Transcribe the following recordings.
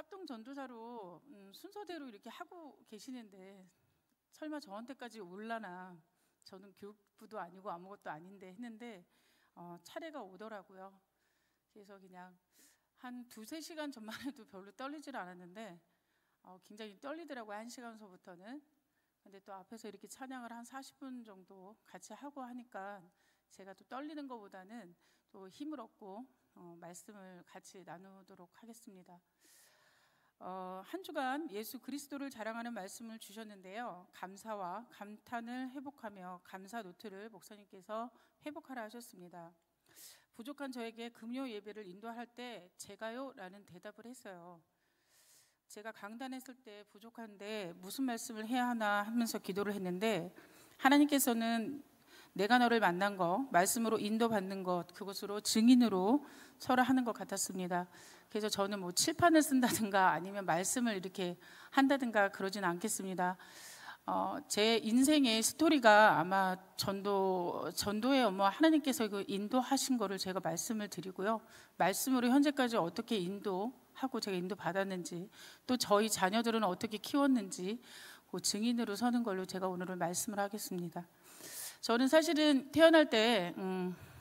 합동 전도사로 순서대로 이렇게 하고 계시는데 설마 저한테까지 올라나, 저는 교육부도 아니고 아무것도 아닌데 했는데 차례가 오더라고요. 그래서 그냥 한 2~3시간 전만 해도 별로 떨리질 않았는데 굉장히 떨리더라고요. 1시간서부터는. 근데 또 앞에서 이렇게 찬양을 한 40분 정도 같이 하고 하니까 제가 또 떨리는 것보다는 또 힘을 얻고 말씀을 같이 나누도록 하겠습니다. 한 주간 예수 그리스도를 자랑하는 말씀을 주셨는데요, 감사와 감탄을 회복하며 감사 노트를 목사님께서 회복하라 하셨습니다. 부족한 저에게 금요 예배를 인도할 때 제가요? 라는 대답을 했어요. 제가 강단했을 때 부족한데 무슨 말씀을 해야 하나 하면서 기도를 했는데, 하나님께서는 내가 너를 만난 것, 말씀으로 인도받는 것, 그것으로 증인으로 서로 하는 것 같았습니다. 그래서 저는 뭐 칠판을 쓴다든가 아니면 말씀을 이렇게 한다든가 그러진 않겠습니다. 제 인생의 스토리가 아마 전도에 하나님께서 그 인도하신 거를 제가 말씀을 드리고요, 말씀으로 현재까지 어떻게 인도하고 제가 인도받았는지, 또 저희 자녀들은 어떻게 키웠는지 그 증인으로 서는 걸로 제가 오늘은 말씀을 하겠습니다. 저는 사실은 태어날 때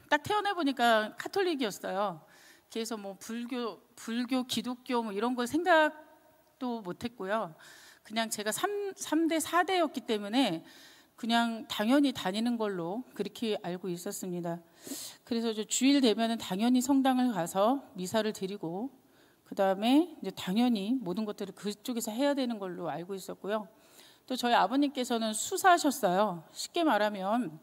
딱 태어나 보니까 카톨릭이었어요. 그래서 뭐 불교, 기독교 뭐 이런 걸 생각도 못했고요. 그냥 제가 3대, 4대였기 때문에 그냥 당연히 다니는 걸로 그렇게 알고 있었습니다. 그래서 주일 되면은 당연히 성당을 가서 미사를 드리고, 그 다음에 이제 당연히 모든 것들을 그쪽에서 해야 되는 걸로 알고 있었고요. 또 저희 아버님께서는 수사하셨어요. 쉽게 말하면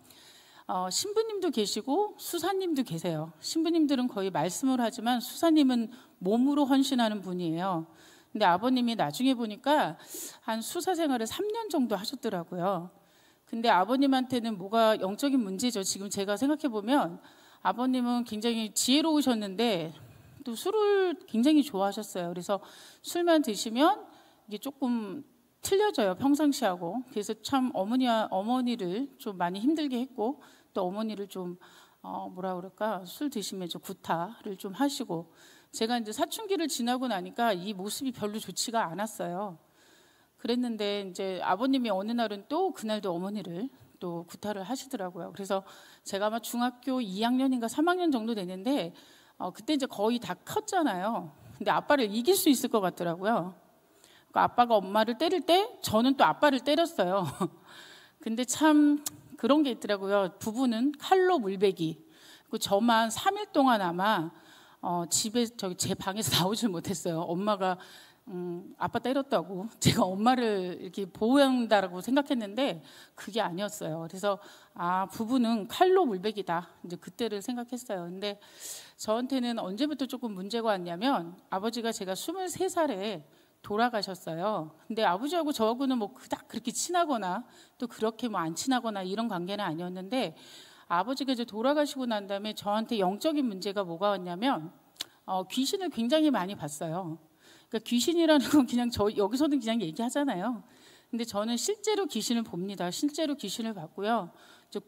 신부님도 계시고 수사님도 계세요. 신부님들은 거의 말씀을 하지만 수사님은 몸으로 헌신하는 분이에요. 근데 아버님이 나중에 보니까 한 수사 생활을 3년 정도 하셨더라고요. 근데 아버님한테는 뭐가 영적인 문제죠. 지금 제가 생각해 보면 아버님은 굉장히 지혜로우셨는데 또 술을 굉장히 좋아하셨어요. 그래서 술만 드시면 이게 조금 틀려져요, 평상시하고. 그래서 참 어머니를 좀 많이 힘들게 했고, 또 어머니를 좀 술 드시면 좀 구타를 좀 하시고, 제가 이제 사춘기를 지나고 나니까 이 모습이 별로 좋지가 않았어요. 그랬는데 이제 아버님이 어느 날은 또 그날도 어머니를 또 구타를 하시더라고요. 그래서 제가 아마 중학교 2학년인가 3학년 정도 됐는데 그때 이제 거의 다 컸잖아요. 근데 아빠를 이길 수 있을 것 같더라고요. 아빠가 엄마를 때릴 때 저는 또 아빠를 때렸어요. 근데 참 그런 게 있더라고요. 부부는 칼로 물베기. 저만 3일 동안 아마 집에 제 방에서 나오질 못했어요. 엄마가 아빠 때렸다고 제가 엄마를 이렇게 보호한다라고 생각했는데 그게 아니었어요. 그래서 부부는 칼로 물베기다, 이제 그때를 생각했어요. 근데 저한테는 언제부터 조금 문제가 왔냐면, 아버지가 제가 23살에 돌아가셨어요. 근데 아버지하고 저하고는 뭐 그닥 그렇게 친하거나 또 그렇게 뭐 안 친하거나 이런 관계는 아니었는데, 아버지가 이제 돌아가시고 난 다음에 저한테 영적인 문제가 뭐가 왔냐면 귀신을 굉장히 많이 봤어요. 그러니까 귀신이라는 건 그냥 여기서는 그냥 얘기하잖아요. 근데 저는 실제로 귀신을 봅니다. 실제로 귀신을 봤고요.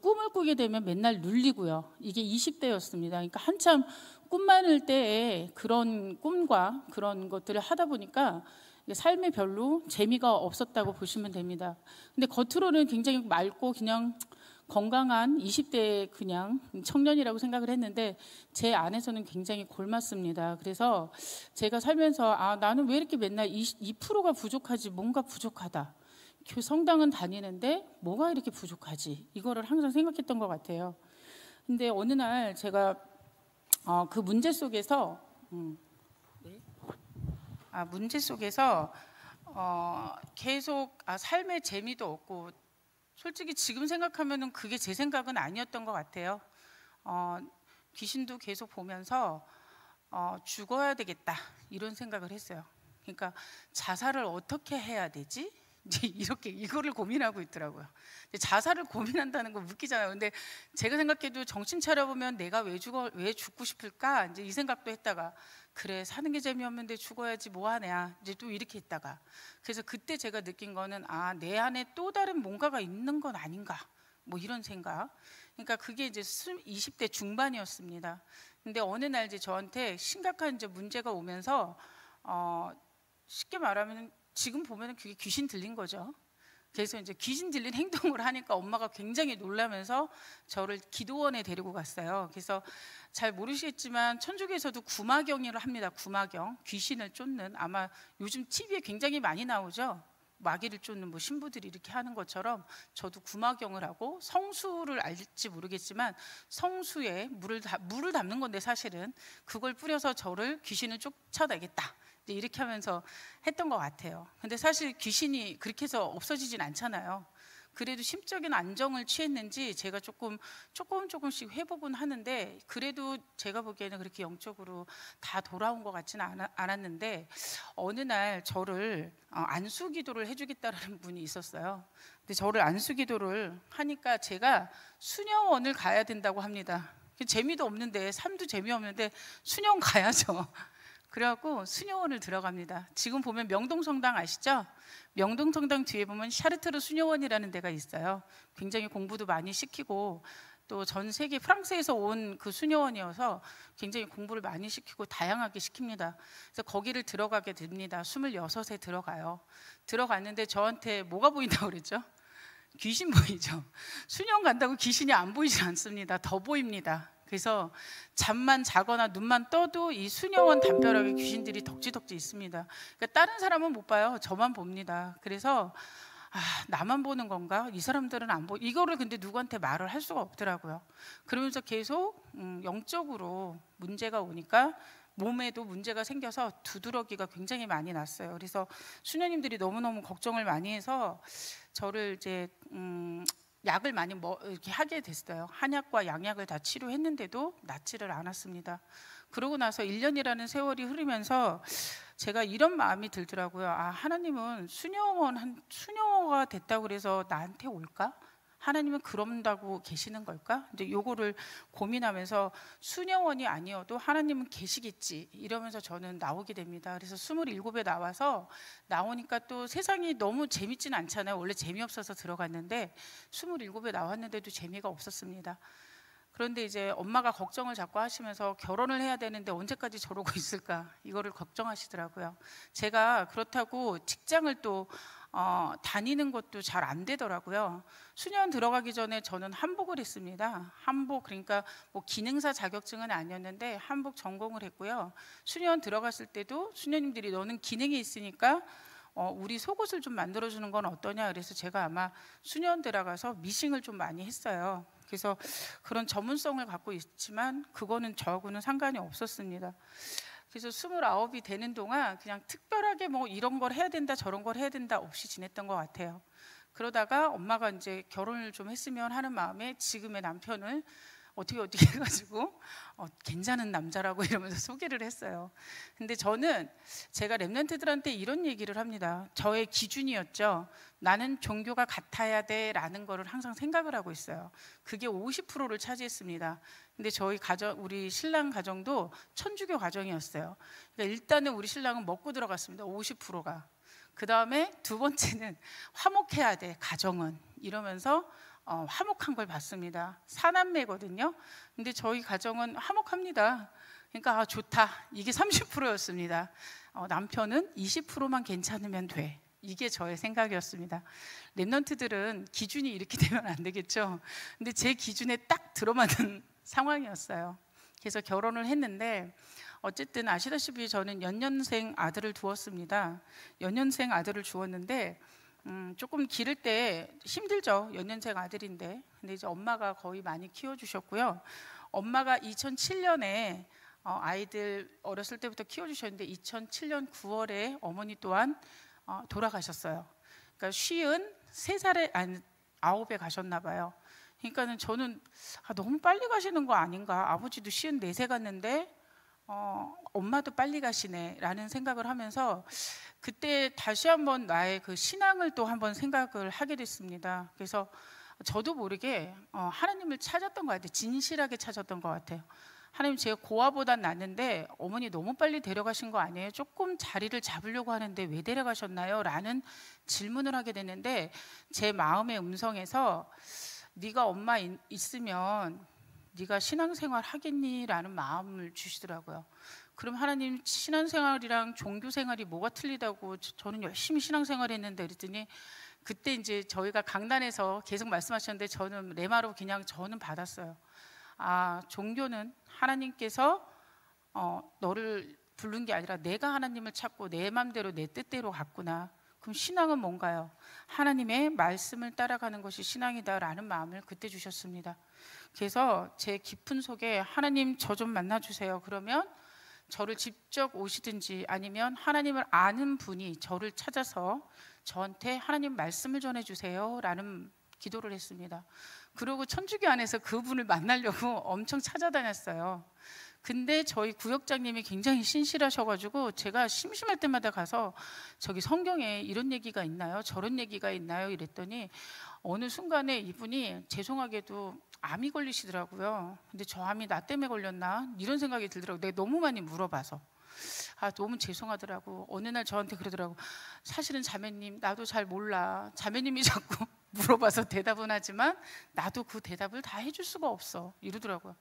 꿈을 꾸게 되면 맨날 눌리고요. 이게 20대였습니다. 그러니까 한참 꿈 많을 때에 그런 꿈과 그런 것들을 하다 보니까 삶에 별로 재미가 없었다고 보시면 됩니다. 근데 겉으로는 굉장히 맑고 그냥 건강한 20대 그냥 청년이라고 생각을 했는데 제 안에서는 굉장히 골맞습니다. 그래서 제가 살면서 나는 왜 이렇게 맨날 2%가 부족하지, 뭔가 부족하다. 성당은 다니는데 뭐가 이렇게 부족하지, 이거를 항상 생각했던 것 같아요. 근데 어느 날 제가 그 문제 속에서 계속 삶의 재미도 없고, 솔직히 지금 생각하면은 그게 제 생각은 아니었던 것 같아요. 귀신도 계속 보면서 죽어야 되겠다 이런 생각을 했어요. 그러니까 자살을 어떻게 해야 되지? 이제 이렇게 이거를 고민하고 있더라고요. 자살을 고민한다는 거 웃기잖아요. 근데 제가 생각해도 정신 차려보면 내가 왜 죽고 싶을까? 이제 이 생각도 했다가, 그래 사는 게 재미없는데 죽어야지 뭐하냐, 이제 또 이렇게 했다가, 그래서 그때 제가 느낀 거는 내 안에 또 다른 뭔가가 있는 건 아닌가, 뭐 이런 생각. 그러니까 그게 이제 20대 중반이었습니다. 근데 어느 날 이제 저한테 심각한 이제 문제가 오면서 쉽게 말하면 지금 보면 그게 귀신 들린 거죠. 그래서 이제 귀신 들린 행동을 하니까 엄마가 굉장히 놀라면서 저를 기도원에 데리고 갔어요. 그래서 잘 모르시겠지만 천주교에서도 구마경이라고 합니다. 구마경, 귀신을 쫓는, 아마 요즘 TV에 굉장히 많이 나오죠. 마귀를 쫓는 뭐 신부들이 이렇게 하는 것처럼 저도 구마경을 하고, 성수를 알지 모르겠지만 성수에 물을 담는 건데 사실은 그걸 뿌려서 저를 귀신을 쫓아내겠다 이렇게 하면서 했던 것 같아요. 근데 사실 귀신이 그렇게 해서 없어지진 않잖아요. 그래도 심적인 안정을 취했는지 제가 조금씩 회복은 하는데, 그래도 제가 보기에는 그렇게 영적으로 다 돌아온 것 같지는 않았는데, 어느 날 저를 안수 기도를 해주겠다라는 분이 있었어요. 근데 저를 안수 기도를 하니까 제가 수녀원을 가야 된다고 합니다. 재미도 없는데, 삶도 재미없는데 수녀원 가야죠. 그래갖고 수녀원을 들어갑니다. 지금 보면 명동성당 아시죠? 명동성당 뒤에 보면 샤르트르 수녀원이라는 데가 있어요. 굉장히 공부도 많이 시키고, 또 전 세계 프랑스에서 온 그 수녀원이어서 굉장히 공부를 많이 시키고 다양하게 시킵니다. 그래서 거기를 들어가게 됩니다. 26에 들어가요. 들어갔는데 저한테 뭐가 보인다고 그랬죠? 귀신 보이죠? 수녀원 간다고 귀신이 안 보이지 않습니다. 더 보입니다. 그래서 잠만 자거나 눈만 떠도 이 수녀원 담벼락에 귀신들이 덕지덕지 있습니다. 그러니까 다른 사람은 못 봐요. 저만 봅니다. 그래서 나만 보는 건가? 이 사람들은 안 보이. 이거를 근데 누구한테 말을 할 수가 없더라고요. 그러면서 계속 영적으로 문제가 오니까 몸에도 문제가 생겨서 두드러기가 굉장히 많이 났어요. 그래서 수녀님들이 너무너무 걱정을 많이 해서 저를 이제 약을 많이 이렇게 하게 됐어요. 한약과 양약을 다 치료했는데도 낫지를 않았습니다. 그러고 나서 1년이라는 세월이 흐르면서 제가 이런 마음이 들더라고요. 하나님은 수녀가 됐다고 그래서 나한테 올까? 하나님은 그런다고 계시는 걸까? 이제 요거를 고민하면서 수녀원이 아니어도 하나님은 계시겠지 이러면서 저는 나오게 됩니다. 그래서 27에 나와서 나오니까 또 세상이 너무 재밌진 않잖아요. 원래 재미없어서 들어갔는데 27에 나왔는데도 재미가 없었습니다. 그런데 이제 엄마가 걱정을 자꾸 하시면서 결혼을 해야 되는데 언제까지 저러고 있을까 이거를 걱정하시더라고요. 제가 그렇다고 직장을 또 다니는 것도 잘 안 되더라고요. 수녀원 들어가기 전에 저는 한복을 했습니다. 한복, 그러니까 뭐 기능사 자격증은 아니었는데 한복 전공을 했고요. 수녀원 들어갔을 때도 수녀님들이 너는 기능이 있으니까 우리 속옷을 좀 만들어주는 건 어떠냐. 그래서 제가 아마 수녀원 들어가서 미싱을 좀 많이 했어요. 그래서 그런 전문성을 갖고 있지만 그거는 저하고는 상관이 없었습니다. 그래서 29이 되는 동안 그냥 특별하게 뭐 이런 걸 해야 된다 저런 걸 해야 된다 없이 지냈던 것 같아요. 그러다가 엄마가 이제 결혼을 좀 했으면 하는 마음에 지금의 남편을 어떻게 해가지고 괜찮은 남자라고 이러면서 소개를 했어요. 근데 저는 제가 랩런트들한테 이런 얘기를 합니다. 저의 기준이었죠. 나는 종교가 같아야 돼 라는 거를 항상 생각을 하고 있어요. 그게 50%를 차지했습니다. 근데 저희 가정, 우리 신랑 가정도 천주교 가정이었어요. 그러니까 일단은 우리 신랑은 먹고 들어갔습니다. 50%가. 그 다음에 두 번째는 화목해야 돼 가정은 이러면서 화목한 걸 봤습니다. 4남매거든요. 근데 저희 가정은 화목합니다. 그러니까 좋다. 이게 30%였습니다. 남편은 20%만 괜찮으면 돼. 이게 저의 생각이었습니다. 랩런트들은 기준이 이렇게 되면 안 되겠죠. 근데 제 기준에 딱 들어맞는 상황이었어요. 그래서 결혼을 했는데 어쨌든 아시다시피 저는 연년생 아들을 두었습니다. 연년생 아들을 주었는데 조금 기를 때 힘들죠. 연년생 아들인데. 근데 이제 엄마가 거의 많이 키워주셨고요. 엄마가 2007년에 아이들 어렸을 때부터 키워주셨는데 2007년 9월에 어머니 또한 돌아가셨어요. 그러니까 53살에 아니 9에 가셨나 봐요. 그러니까는 저는 너무 빨리 가시는 거 아닌가. 아버지도 54세 갔는데 엄마도 빨리 가시네 라는 생각을 하면서 그때 다시 한번 나의 그 신앙을 또 한번 생각을 하게 됐습니다. 그래서 저도 모르게 하나님을 찾았던 것 같아요. 진실하게 찾았던 것 같아요. 하나님, 제가 고아보단 낫는데 어머니 너무 빨리 데려가신 거 아니에요? 조금 자리를 잡으려고 하는데 왜 데려가셨나요? 라는 질문을 하게 됐는데 제 마음의 음성에서 네가 엄마 있으면 네가 신앙생활 하겠니? 라는 마음을 주시더라고요. 그럼 하나님 신앙생활이랑 종교생활이 뭐가 틀리다고 저는 열심히 신앙생활했는데 그랬더니 그때 이제 저희가 강단에서 계속 말씀하셨는데 저는 레마로 그냥 저는 받았어요. 아, 종교는 하나님께서 너를 부른 게 아니라 내가 하나님을 찾고 내 맘대로 내 뜻대로 갔구나. 그럼 신앙은 뭔가요? 하나님의 말씀을 따라가는 것이 신앙이다라는 마음을 그때 주셨습니다. 그래서 제 깊은 속에 하나님 저 좀 만나주세요. 그러면 저를 직접 오시든지 아니면 하나님을 아는 분이 저를 찾아서 저한테 하나님 말씀을 전해주세요 라는 기도를 했습니다. 그리고 천주교 안에서 그분을 만나려고 엄청 찾아다녔어요. 근데 저희 구역장님이 굉장히 신실하셔가지고 제가 심심할 때마다 가서 저기 성경에 이런 얘기가 있나요? 저런 얘기가 있나요? 이랬더니 어느 순간에 이분이 죄송하게도 암이 걸리시더라고요. 근데 저 암이 나 때문에 걸렸나? 이런 생각이 들더라고요. 내가 너무 많이 물어봐서. 아, 너무 죄송하더라고. 어느 날 저한테 그러더라고. 사실은 자매님 나도 잘 몰라. 자매님이 자꾸 물어봐서 대답은 하지만 나도 그 대답을 다 해줄 수가 없어 이러더라고요.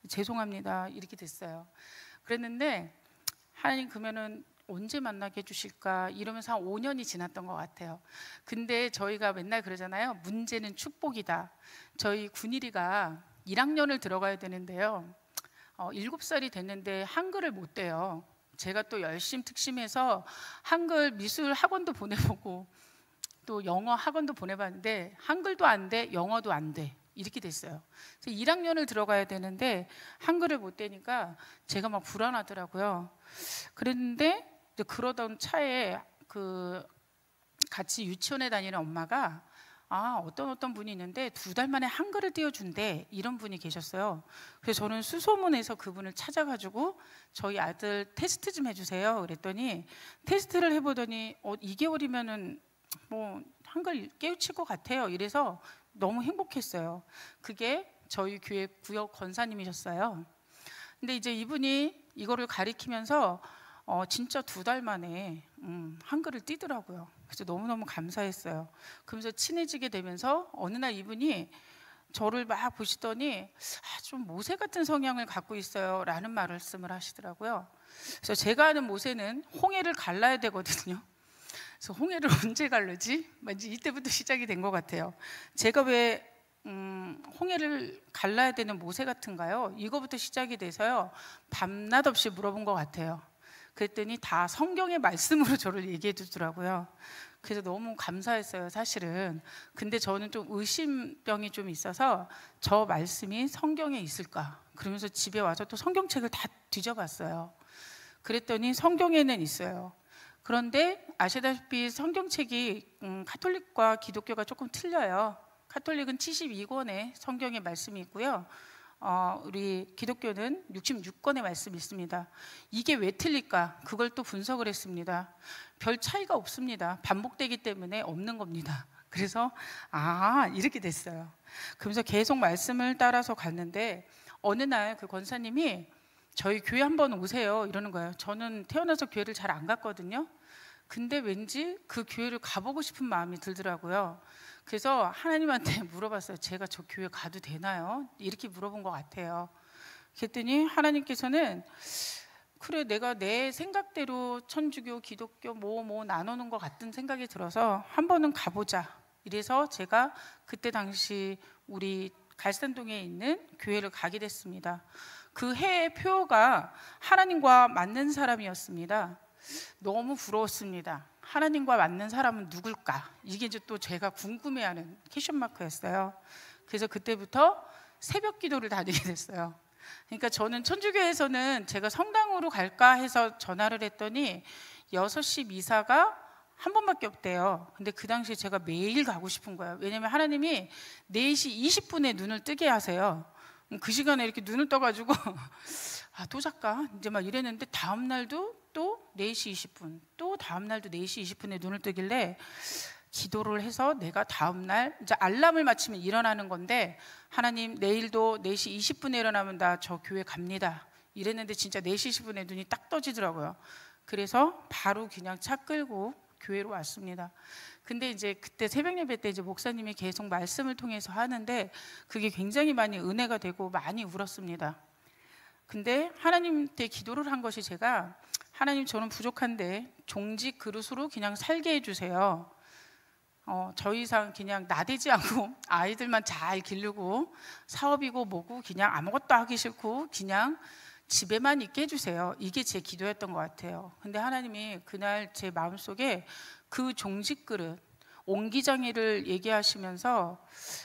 죄송합니다 이렇게 됐어요. 그랬는데 하나님 그러면은 언제 만나게 해주실까 이러면서 한 5년이 지났던 것 같아요. 근데 저희가 맨날 그러잖아요. 문제는 축복이다. 저희 군일이가 1학년을 들어가야 되는데요. 7살이 됐는데 한글을 못 떼요. 제가 또 열심히 특심해서 한글 미술 학원도 보내보고 또 영어 학원도 보내봤는데 한글도 안 돼, 영어도 안 돼. 이렇게 됐어요. 그래서 1학년을 들어가야 되는데 한글을 못 떼니까 제가 막 불안하더라고요. 그랬는데 그러던 차에 그 같이 유치원에 다니는 엄마가 어떤 분이 있는데 2달 만에 한글을 띄워준대 이런 분이 계셨어요. 그래서 저는 수소문해서 그분을 찾아가지고 저희 아들 테스트 좀 해주세요 그랬더니 테스트를 해보더니 2개월이면은 뭐 한글 깨우칠 것 같아요. 이래서 너무 행복했어요. 그게 저희 교회 구역 권사님이셨어요. 근데 이제 이분이 이거를 가리키면서 진짜 2달 만에 한글을 띄더라고요. 그래서 너무너무 감사했어요. 그러면서 친해지게 되면서 어느 날 이분이 저를 막 보시더니 좀 모세 같은 성향을 갖고 있어요 라는 말씀을 하시더라고요. 그래서 제가 아는 모세는 홍해를 갈라야 되거든요. 그래서 홍해를 언제 갈르지? 왠지 이때부터 시작이 된 것 같아요. 제가 왜 홍해를 갈라야 되는 모세 같은가요? 이거부터 시작이 돼서요. 밤낮 없이 물어본 것 같아요. 그랬더니 다 성경의 말씀으로 저를 얘기해 주더라고요. 그래서 너무 감사했어요 사실은. 근데 저는 좀 의심병이 좀 있어서 저 말씀이 성경에 있을까? 그러면서 집에 와서 또 성경책을 다 뒤져봤어요. 그랬더니 성경에는 있어요. 그런데 아시다시피 성경책이 카톨릭과 기독교가 조금 틀려요. 카톨릭은 72권의 성경의 말씀이 있고요. 우리 기독교는 66권의 말씀이 있습니다. 이게 왜 틀릴까? 그걸 또 분석을 했습니다. 별 차이가 없습니다. 반복되기 때문에 없는 겁니다. 그래서 이렇게 됐어요. 그러면서 계속 말씀을 따라서 갔는데 어느 날 그 권사님이 저희 교회 한번 오세요 이러는 거예요. 저는 태어나서 교회를 잘 안 갔거든요. 근데 왠지 그 교회를 가보고 싶은 마음이 들더라고요. 그래서 하나님한테 물어봤어요. 제가 저 교회 가도 되나요? 이렇게 물어본 것 같아요. 그랬더니 하나님께서는 그래 내가 내 생각대로 천주교, 기독교 뭐 나누는 것 같은 생각이 들어서 한 번은 가보자. 이래서 제가 그때 당시 우리 갈산동에 있는 교회를 가게 됐습니다. 그 해의 표어가 하나님과 맞는 사람이었습니다. 너무 부러웠습니다. 하나님과 맞는 사람은 누굴까? 이게 이제 또 제가 궁금해하는 퀘션마크였어요. 그래서 그때부터 새벽 기도를 다니게 됐어요. 그러니까 저는 천주교에서는 제가 성당으로 갈까 해서 전화를 했더니 6시 미사가 한 번밖에 없대요. 근데 그 당시에 제가 매일 가고 싶은 거예요. 왜냐면 하나님이 4시 20분에 눈을 뜨게 하세요. 그 시간에 이렇게 눈을 떠가지고 또 잘까? 이제 막 이랬는데 다음 날도 또 4시 20분 또 다음 날도 4시 20분에 눈을 뜨길래 기도를 해서 내가 다음 날 이제 알람을 맞추면 일어나는 건데 하나님 내일도 4시 20분에 일어나면 나 저 교회 갑니다 이랬는데 진짜 4시 20분에 눈이 딱 떠지더라고요. 그래서 바로 그냥 차 끌고 교회로 왔습니다. 근데 이제 그때 새벽 예배 때 이제 목사님이 계속 말씀을 통해서 하는데 그게 굉장히 많이 은혜가 되고 많이 울었습니다. 근데 하나님한테 기도를 한 것이 제가 하나님 저는 부족한데 종직 그릇으로 그냥 살게 해주세요. 저 이상 그냥 나대지 않고 아이들만 잘 기르고 사업이고 뭐고 그냥 아무것도 하기 싫고 그냥 집에만 있게 해주세요. 이게 제 기도였던 것 같아요. 근데 하나님이 그날 제 마음속에 그 종직 그릇 옹기장이를 얘기하시면서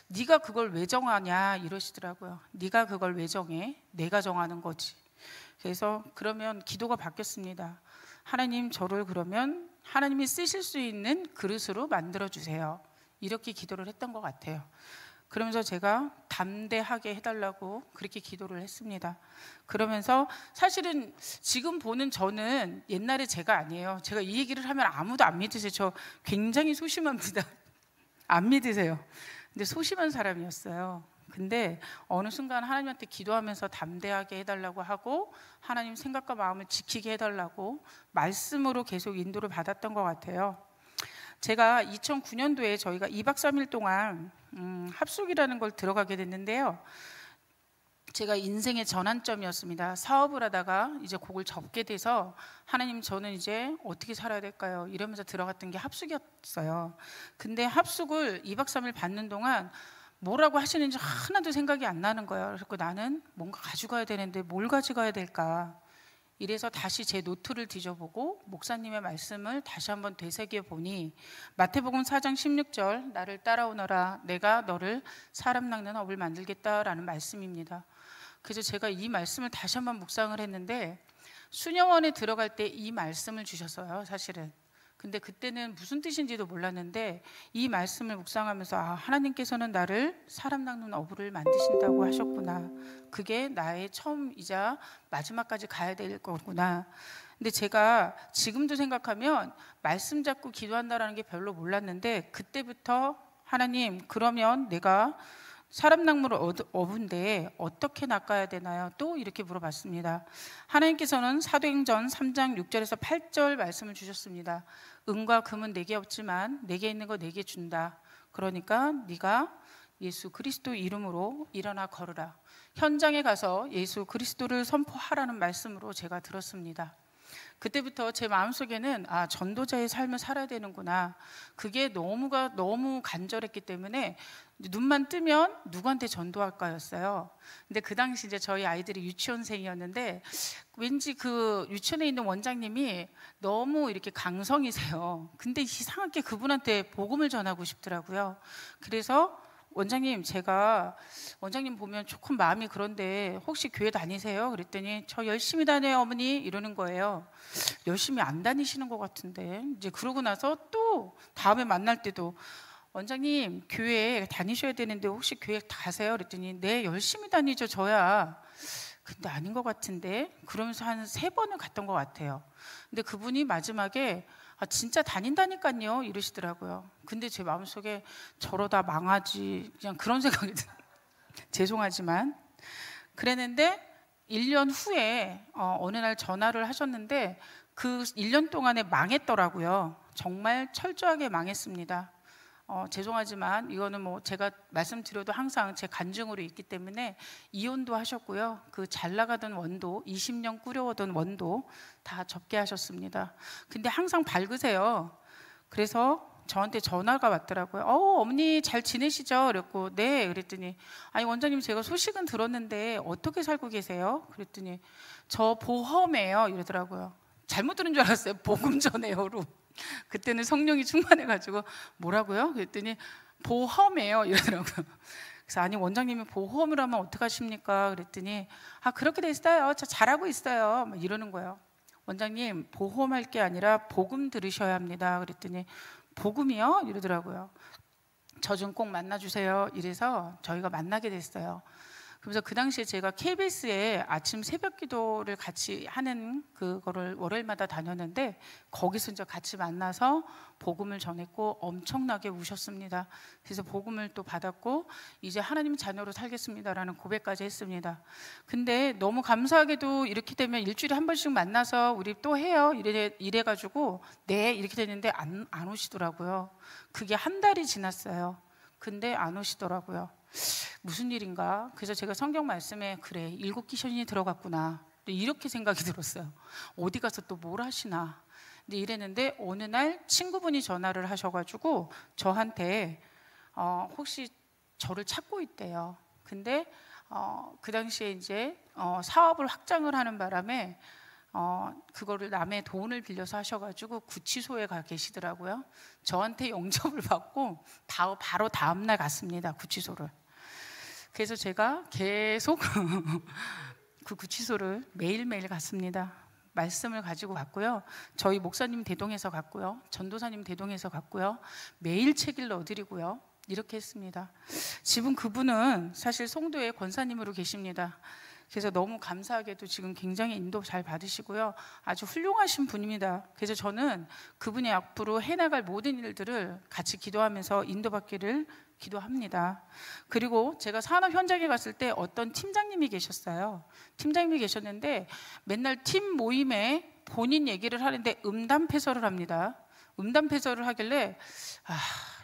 네가 그걸 왜 정하냐 이러시더라고요. 네가 그걸 왜 정해? 내가 정하는 거지. 그래서 그러면 기도가 바뀌었습니다. 하나님 저를 그러면 하나님이 쓰실 수 있는 그릇으로 만들어 주세요. 이렇게 기도를 했던 것 같아요. 그러면서 제가 담대하게 해달라고 그렇게 기도를 했습니다. 그러면서 사실은 지금 보는 저는 옛날에 제가 아니에요. 제가 이 얘기를 하면 아무도 안 믿으세요. 저 굉장히 소심합니다. 안 믿으세요. 근데 소심한 사람이었어요. 근데 어느 순간 하나님한테 기도하면서 담대하게 해달라고 하고 하나님 생각과 마음을 지키게 해달라고 말씀으로 계속 인도를 받았던 것 같아요. 제가 2009년도에 저희가 2박 3일 동안 합숙이라는 걸 들어가게 됐는데요. 제가 인생의 전환점이었습니다. 사업을 하다가 이제 그걸 접게 돼서 하나님 저는 이제 어떻게 살아야 될까요? 이러면서 들어갔던 게 합숙이었어요. 근데 합숙을 2박 3일 받는 동안 뭐라고 하시는지 하나도 생각이 안 나는 거예요. 그래서 나는 뭔가 가져가야 되는데 뭘 가져가야 될까? 이래서 다시 제 노트를 뒤져보고 목사님의 말씀을 다시 한번 되새겨 보니 마태복음 4장 16절 나를 따라오너라 내가 너를 사람 낚는 업을 만들겠다라는 말씀입니다. 그래서 제가 이 말씀을 다시 한번 묵상을 했는데 수녀원에 들어갈 때 이 말씀을 주셨어요. 사실은. 근데 그때는 무슨 뜻인지도 몰랐는데 이 말씀을 묵상하면서 하나님께서는 나를 사람 낚는 어부를 만드신다고 하셨구나. 그게 나의 처음이자 마지막까지 가야 될 거구나. 근데 제가 지금도 생각하면 말씀 잡고 기도한다라는 게 별로 몰랐는데 그때부터 하나님 그러면 내가 사람 낚무를 어부인데 어떻게 낚아야 되나요? 또 이렇게 물어봤습니다. 하나님께서는 사도행전 3장 6절에서 8절 말씀을 주셨습니다. 은과 금은 내게 없지만 내게 있는 거 내게 준다. 그러니까 네가 예수 그리스도 이름으로 일어나 걸으라. 현장에 가서 예수 그리스도를 선포하라는 말씀으로 제가 들었습니다. 그때부터 제 마음속에는 전도자의 삶을 살아야 되는구나. 그게 너무 간절했기 때문에 눈만 뜨면 누구한테 전도할까였어요. 근데 그 당시 이제 저희 아이들이 유치원생이었는데 왠지 그 유치원에 있는 원장님이 너무 이렇게 강성이세요. 근데 이상하게 그분한테 복음을 전하고 싶더라고요. 그래서 원장님 제가 원장님 보면 조금 마음이 그런데 혹시 교회 다니세요? 그랬더니 저 열심히 다녀요 어머니 이러는 거예요. 열심히 안 다니시는 것 같은데 이제 그러고 나서 또 다음에 만날 때도 원장님 교회 다니셔야 되는데 혹시 교회 가세요? 그랬더니 네 열심히 다니죠 저야. 근데 아닌 것 같은데 그러면서 한 3번을 갔던 것 같아요. 근데 그분이 마지막에 진짜 다닌다니까요 이러시더라고요. 근데 제 마음속에 저러다 망하지 그냥 그런 생각이 죄송하지만 그랬는데 1년 후에 어느 날 전화를 하셨는데 그 1년 동안에 망했더라고요. 정말 철저하게 망했습니다. 죄송하지만 이거는 뭐 제가 말씀드려도 항상 제 간증으로 있기 때문에 이혼도 하셨고요. 그 잘 나가던 원도 20년 꾸려오던 원도 다 접게 하셨습니다. 근데 항상 밝으세요. 그래서 저한테 전화가 왔더라고요. 어머니 잘 지내시죠? 그랬고 네 그랬더니 아니 원장님 제가 소식은 들었는데 어떻게 살고 계세요? 그랬더니 저 보험이에요 이러더라고요. 잘못 들은 줄 알았어요. 복음 전해요로. 그때는 성령이 충만해가지고 뭐라고요? 그랬더니 보험이에요 이러더라고요. 그래서 아니 원장님이 보험을 하면 어떡하십니까? 그랬더니 그렇게 돼 있어요. 저 잘하고 있어요. 막 이러는 거예요. 원장님 보험할 게 아니라 복음 들으셔야 합니다. 그랬더니 복음이요? 이러더라고요. 저 좀 꼭 만나주세요. 이래서 저희가 만나게 됐어요. 그래서 그 당시에 제가 KBS에 아침 새벽 기도를 같이 하는 그거를 월요일마다 다녔는데 거기서 이제 같이 만나서 복음을 전했고 엄청나게 우셨습니다. 그래서 복음을 또 받았고 이제 하나님 자녀로 살겠습니다라는 고백까지 했습니다. 근데 너무 감사하게도 이렇게 되면 일주일에 한 번씩 만나서 우리 또 해요 이래가지고 네 이렇게 됐는데 안 오시더라고요. 그게 한 달이 지났어요. 근데 안 오시더라고요. 무슨 일인가? 그래서 제가 성경 말씀에 그래, 7 귀신이 들어갔구나, 이렇게 생각이 들었어요. 어디 가서 또 뭘 하시나. 근데 이랬는데 어느 날 친구분이 전화를 하셔가지고 저한테 혹시 저를 찾고 있대요. 근데 그 당시에 이제 사업을 확장을 하는 바람에 그거를 남의 돈을 빌려서 하셔가지고 구치소에 가 계시더라고요. 저한테 영접을 받고 바로 다음날 갔습니다, 구치소를. 그래서 제가 계속 그 구치소를 매일매일 갔습니다. 말씀을 가지고 갔고요. 저희 목사님 대동해서 갔고요. 전도사님 대동해서 갔고요. 매일 책 읽어드리고요. 이렇게 했습니다. 지금 그분은 사실 송도의 권사님으로 계십니다. 그래서 너무 감사하게도 지금 굉장히 인도 잘 받으시고요. 아주 훌륭하신 분입니다. 그래서 저는 그분이 앞으로 해나갈 모든 일들을 같이 기도하면서 인도받기를 기도합니다. 그리고 제가 산업 현장에 갔을 때 어떤 팀장님이 계셨어요. 팀장님이 계셨는데 맨날 팀 모임에 본인 얘기를 하는데 음담패설을 합니다. 음담패설을 하길래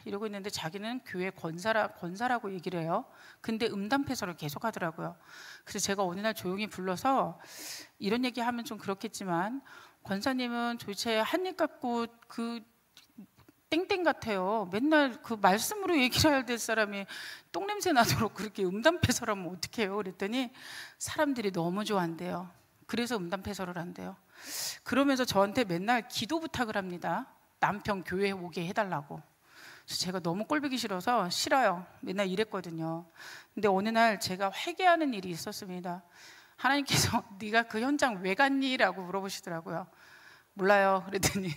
이러고 있는데 자기는 교회 권사라고 얘기를 해요. 근데 음담패설을 계속 하더라고요. 그래서 제가 어느 날 조용히 불러서 이런 얘기하면 좀 그렇겠지만, 권사님은 도대체 한입 갖고 그 땡땡 같아요. 맨날 그 말씀으로 얘기를 해야 될 사람이 똥냄새 나도록 그렇게 음담패설하면 어떡해요? 그랬더니 사람들이 너무 좋아한대요. 그래서 음담패설을 한대요. 그러면서 저한테 맨날 기도 부탁을 합니다. 남편 교회에 오게 해달라고. 그래서 제가 너무 꼴보기 싫어서 싫어요. 맨날 이랬거든요. 근데 어느 날 제가 회개하는 일이 있었습니다. 하나님께서 네가 그 현장 왜 갔니? 라고 물어보시더라고요. 몰라요. 그랬더니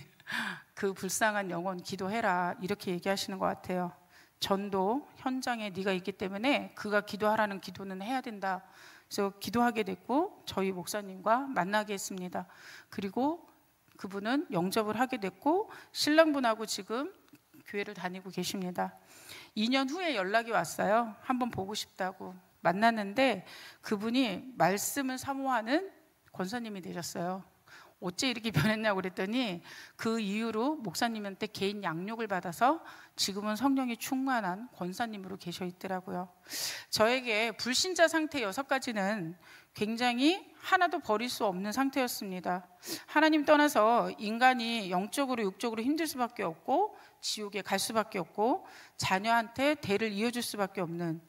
그 불쌍한 영혼 기도해라, 이렇게 얘기하시는 것 같아요. 전도 현장에 네가 있기 때문에 그가 기도하라는 기도는 해야 된다. 그래서 기도하게 됐고 저희 목사님과 만나게 했습니다. 그리고 그분은 영접을 하게 됐고 신랑분하고 지금 교회를 다니고 계십니다. 2년 후에 연락이 왔어요. 한번 보고 싶다고. 만났는데 그분이 말씀을 사모하는 권사님이 되셨어요. 어째 이렇게 변했냐고 그랬더니 그 이후로 목사님한테 개인 양육을 받아서 지금은 성령이 충만한 권사님으로 계셔 있더라고요. 저에게 불신자 상태 6가지는 굉장히 하나도 버릴 수 없는 상태였습니다. 하나님 떠나서 인간이 영적으로 육적으로 힘들 수밖에 없고 지옥에 갈 수밖에 없고 자녀한테 대를 이어줄 수밖에 없는,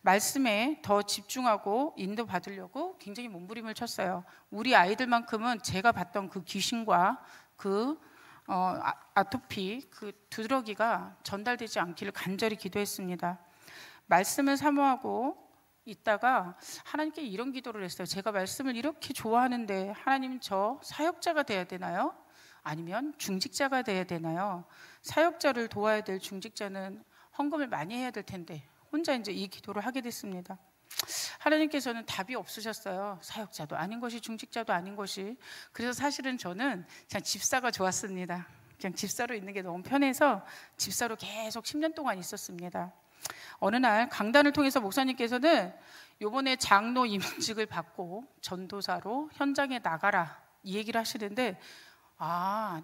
말씀에 더 집중하고 인도받으려고 굉장히 몸부림을 쳤어요. 우리 아이들만큼은 제가 봤던 그 귀신과 그 아토피, 그 두드러기가 전달되지 않기를 간절히 기도했습니다. 말씀을 사모하고 있다가 하나님께 이런 기도를 했어요. 제가 말씀을 이렇게 좋아하는데 하나님, 저 사역자가 돼야 되나요? 아니면 중직자가 돼야 되나요? 사역자를 도와야 될 중직자는 헌금을 많이 해야 될 텐데 혼자 이제 이 기도를 하게 됐습니다. 하나님께서는 답이 없으셨어요. 사역자도 아닌 것이 중직자도 아닌 것이. 그래서 사실은 저는 그냥 집사가 좋았습니다. 그냥 집사로 있는 게 너무 편해서 집사로 계속 10년 동안 있었습니다. 어느 날 강단을 통해서 목사님께서는 요번에 장로 임직을 받고 전도사로 현장에 나가라, 이 얘기를 하시는데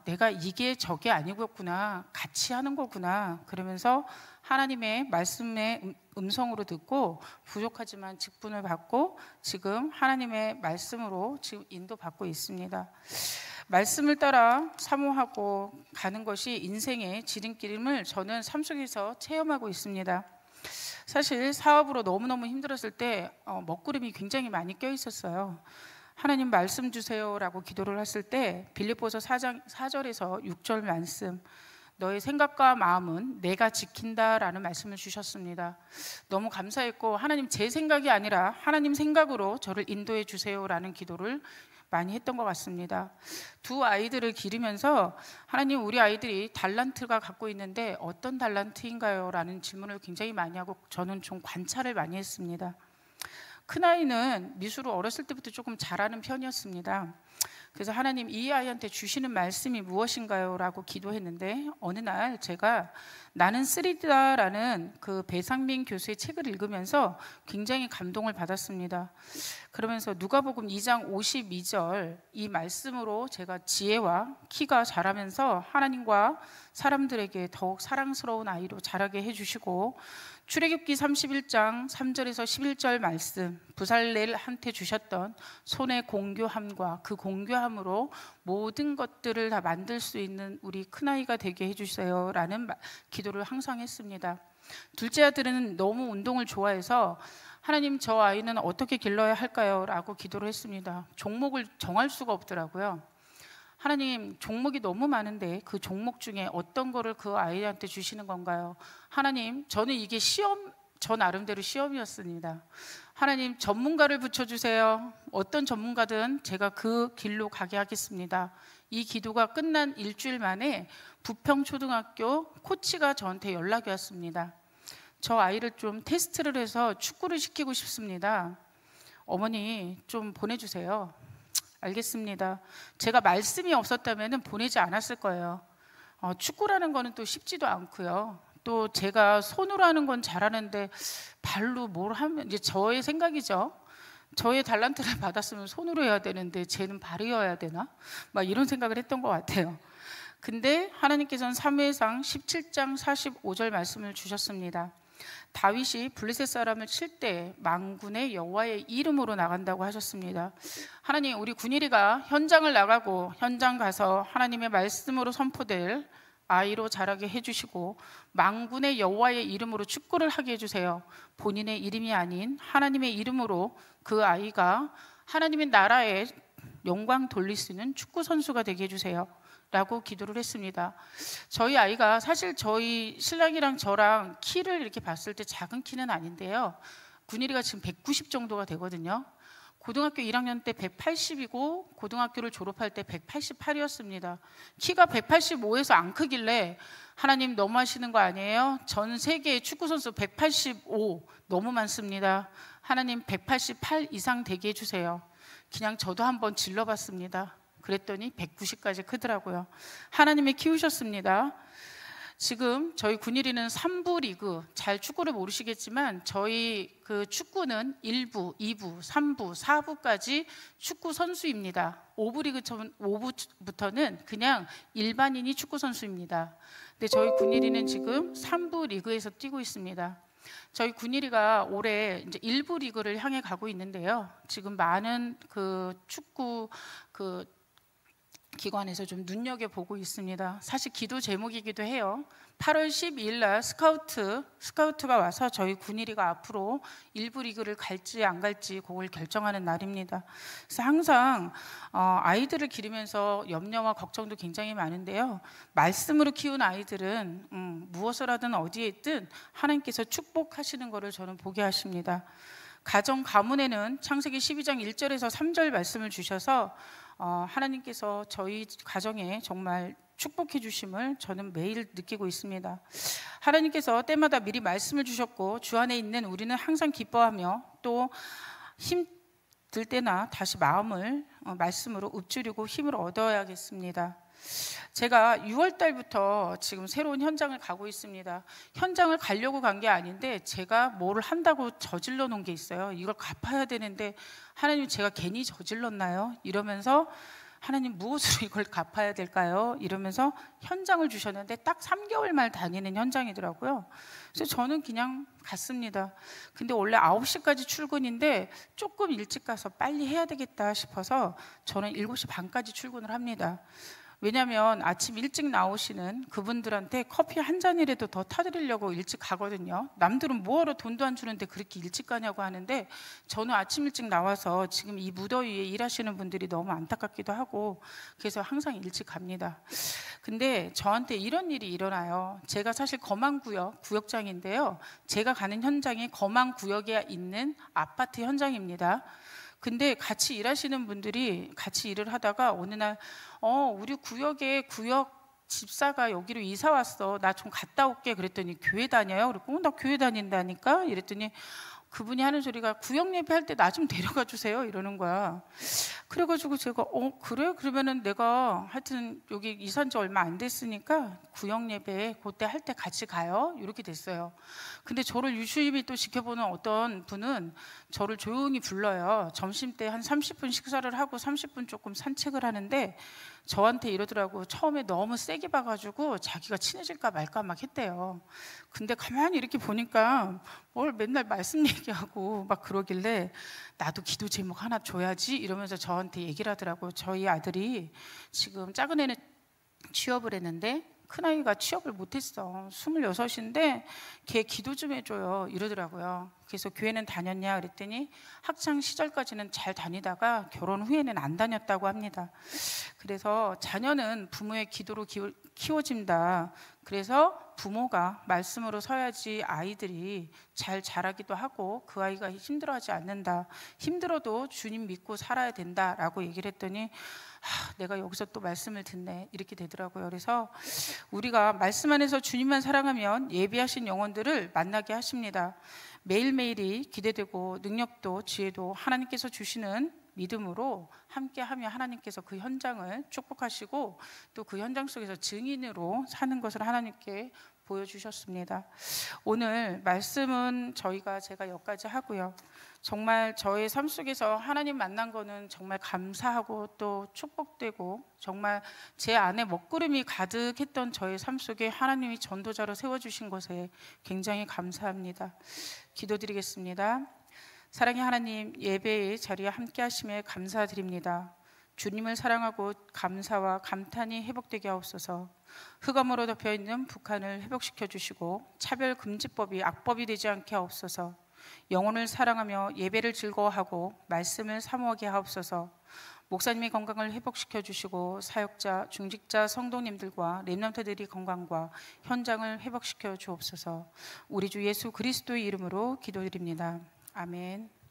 내가 이게 저게 아니었구나, 같이 하는 거구나, 그러면서 하나님의 말씀의 음성으로 듣고 부족하지만 직분을 받고 지금 하나님의 말씀으로 지금 인도받고 있습니다. 말씀을 따라 사모하고 가는 것이 인생의 지름길임을 저는 삶 속에서 체험하고 있습니다. 사실 사업으로 너무너무 힘들었을 때 먹구름이 굉장히 많이 껴 있었어요. 하나님 말씀 주세요라고 기도를 했을 때 빌립보서 4장 4절에서 6절 말씀, 너의 생각과 마음은 내가 지킨다라는 말씀을 주셨습니다. 너무 감사했고, 하나님 제 생각이 아니라 하나님 생각으로 저를 인도해 주세요라는 기도를 많이 했던 것 같습니다. 두 아이들을 기르면서 하나님, 우리 아이들이 달란트가 갖고 있는데 어떤 달란트인가요? 라는 질문을 굉장히 많이 하고 저는 좀 관찰을 많이 했습니다. 큰아이는 미술을 어렸을 때부터 조금 잘하는 편이었습니다. 그래서 하나님, 이 아이한테 주시는 말씀이 무엇인가요? 라고 기도했는데, 어느 날 제가 나는 쓰리다라는 그 배상민 교수의 책을 읽으면서 굉장히 감동을 받았습니다. 그러면서 누가복음 2장 52절 이 말씀으로 제가 지혜와 키가 자라면서 하나님과 사람들에게 더욱 사랑스러운 아이로 자라게 해주시고, 출애굽기 31장 3절에서 11절 말씀, 부살렐한테 주셨던 손의 공교함과 그 공교함으로 모든 것들을 다 만들 수 있는 우리 큰아이가 되게 해주세요 라는 기도를 항상 했습니다. 둘째 아들은 너무 운동을 좋아해서 하나님, 저 아이는 어떻게 길러야 할까요? 라고 기도를 했습니다. 종목을 정할 수가 없더라고요. 하나님, 종목이 너무 많은데 그 종목 중에 어떤 거를 그 아이한테 주시는 건가요? 하나님, 저는 이게 저 나름대로 시험이었습니다. 하나님, 전문가를 붙여주세요. 어떤 전문가든 제가 그 길로 가게 하겠습니다. 이 기도가 끝난 일주일 만에 부평초등학교 코치가 저한테 연락이 왔습니다. 저 아이를 좀 테스트를 해서 축구를 시키고 싶습니다. 어머니 좀 보내주세요. 알겠습니다. 제가 말씀이 없었다면 보내지 않았을 거예요. 축구라는 거는 또 쉽지도 않고요. 또 제가 손으로 하는 건 잘하는데 발로 뭘 하면, 이제 저의 생각이죠. 저의 달란트를 받았으면 손으로 해야 되는데 쟤는 발이어야 되나? 막 이런 생각을 했던 것 같아요. 근데 하나님께서는 사무엘상 17장 45절 말씀을 주셨습니다. 다윗이 블레셋 사람을 칠 때 만군의 여호와의 이름으로 나간다고 하셨습니다. 하나님, 우리 군일이가 현장을 나가고 현장 가서 하나님의 말씀으로 선포될 아이로 자라게 해주시고 만군의 여호와의 이름으로 축구를 하게 해주세요. 본인의 이름이 아닌 하나님의 이름으로 그 아이가 하나님의 나라에 영광 돌릴 수 있는 축구 선수가 되게 해주세요 라고 기도를 했습니다. 저희 아이가 사실 저희 신랑이랑 저랑 키를 이렇게 봤을 때 작은 키는 아닌데요. 군일이가 지금 190 정도가 되거든요. 고등학교 1학년 때 180이고 고등학교를 졸업할 때 188이었습니다. 키가 185에서 안 크길래 하나님 너무 하시는 거 아니에요? 전 세계의 축구선수 185 너무 많습니다. 하나님 188 이상 되게 해주세요. 그냥 저도 한번 질러봤습니다. 그랬더니 190까지 크더라고요. 하나님이 키우셨습니다. 지금 저희 군일이는 3부 리그, 잘 축구를 모르시겠지만 저희 그 축구는 1부, 2부, 3부, 4부까지 축구 선수입니다. 5부부터는 그냥 일반인이 축구 선수입니다. 근데 저희 군일이는 지금 3부 리그에서 뛰고 있습니다. 저희 군일이가 올해 이제 1부 리그를 향해 가고 있는데요. 지금 많은 그 축구 그 기관에서 좀 눈여겨보고 있습니다. 사실 기도 제목이기도 해요. 8월 12일 날 스카우트가 와서 저희 군일이가 앞으로 1부 리그를 갈지 안 갈지 그걸 결정하는 날입니다. 그래서 항상 아이들을 기르면서 염려와 걱정도 굉장히 많은데요. 말씀으로 키운 아이들은 무엇을 하든 어디에 있든 하나님께서 축복하시는 것을 저는 보게 하십니다. 가정 가문에는 창세기 12장 1절에서 3절 말씀을 주셔서 하나님께서 저희 가정에 정말 축복해 주심을 저는 매일 느끼고 있습니다. 하나님께서 때마다 미리 말씀을 주셨고 주 안에 있는 우리는 항상 기뻐하며 또 힘들 때나 다시 마음을 말씀으로 읊조리고 힘을 얻어야겠습니다. 제가 6월 달부터 지금 새로운 현장을 가고 있습니다. 현장을 가려고 간 게 아닌데 제가 뭐를 한다고 저질러 놓은 게 있어요. 이걸 갚아야 되는데 하나님, 제가 괜히 저질렀나요? 이러면서 하나님, 무엇으로 이걸 갚아야 될까요? 이러면서 현장을 주셨는데 딱 3개월만 다니는 현장이더라고요. 그래서 저는 그냥 갔습니다. 근데 원래 9시까지 출근인데 조금 일찍 가서 빨리 해야 되겠다 싶어서 저는 7시 반까지 출근을 합니다. 왜냐하면 아침 일찍 나오시는 그분들한테 커피 한 잔이라도 더 타드리려고 일찍 가거든요. 남들은 뭐하러 돈도 안 주는데 그렇게 일찍 가냐고 하는데 저는 아침 일찍 나와서 지금 이 무더위에 일하시는 분들이 너무 안타깝기도 하고 그래서 항상 일찍 갑니다. 근데 저한테 이런 일이 일어나요. 제가 사실 거망구역장인데요. 제가 가는 현장이 거망구역에 있는 아파트 현장입니다. 근데 같이 일하시는 분들이 같이 일을 하다가 어느 날 우리 구역에 구역 집사가 여기로 이사 왔어. 나 좀 갔다 올게. 그랬더니 교회 다녀요? 그랬고 나 교회 다닌다니까? 이랬더니 그분이 하는 소리가 구역 예배할 때 나 좀 데려가 주세요 이러는 거야. 그래가지고 제가 그래? 그러면은 내가 하여튼 여기 이사한 지 얼마 안 됐으니까 구역 예배 그때 할 때 같이 가요 이렇게 됐어요. 근데 저를 유심히 또 지켜보는 어떤 분은 저를 조용히 불러요. 점심때 한 30분 식사를 하고 30분 조금 산책을 하는데 저한테 이러더라고. 처음에 너무 세게 봐가지고 자기가 친해질까 말까 막 했대요. 근데 가만히 이렇게 보니까 뭘 맨날 말씀 얘기하고 막 그러길래 나도 기도 제목 하나 줘야지 이러면서 저한테 얘기를 하더라고요. 저희 아들이 지금 작은 애는 취업을 했는데 큰아이가 취업을 못했어. 26인데 걔 기도 좀 해줘요 이러더라고요. 그래서 교회는 다녔냐 그랬더니 학창 시절까지는 잘 다니다가 결혼 후에는 안 다녔다고 합니다. 그래서 자녀는 부모의 기도로 키워진다. 그래서 부모가 말씀으로 서야지 아이들이 잘 자라기도 하고 그 아이가 힘들어하지 않는다. 힘들어도 주님 믿고 살아야 된다라고 얘기를 했더니 내가 여기서 또 말씀을 듣네 이렇게 되더라고요. 그래서 우리가 말씀 안에서 주님만 사랑하면 예비하신 영혼들을 만나게 하십니다. 매일매일이 기대되고 능력도 지혜도 하나님께서 주시는 믿음으로 함께하며 하나님께서 그 현장을 축복하시고 또 그 현장 속에서 증인으로 사는 것을 하나님께 보여주셨습니다. 오늘 말씀은 제가 여기까지 하고요. 정말 저의 삶 속에서 하나님 만난 거는 정말 감사하고 또 축복되고 정말 제 안에 먹구름이 가득했던 저의 삶 속에 하나님이 전도자로 세워주신 것에 굉장히 감사합니다. 기도드리겠습니다. 사랑의 하나님, 예배의 자리에 함께 하심에 감사드립니다. 주님을 사랑하고 감사와 감탄이 회복되게 하옵소서. 흑암으로 덮여있는 북한을 회복시켜 주시고 차별금지법이 악법이 되지 않게 하옵소서. 영혼을 사랑하며 예배를 즐거워하고 말씀을 사모하게 하옵소서. 목사님의 건강을 회복시켜 주시고 사역자, 중직자 성도님들과 렘넌트들이 건강과 현장을 회복시켜 주옵소서. 우리 주 예수 그리스도의 이름으로 기도드립니다. 아멘.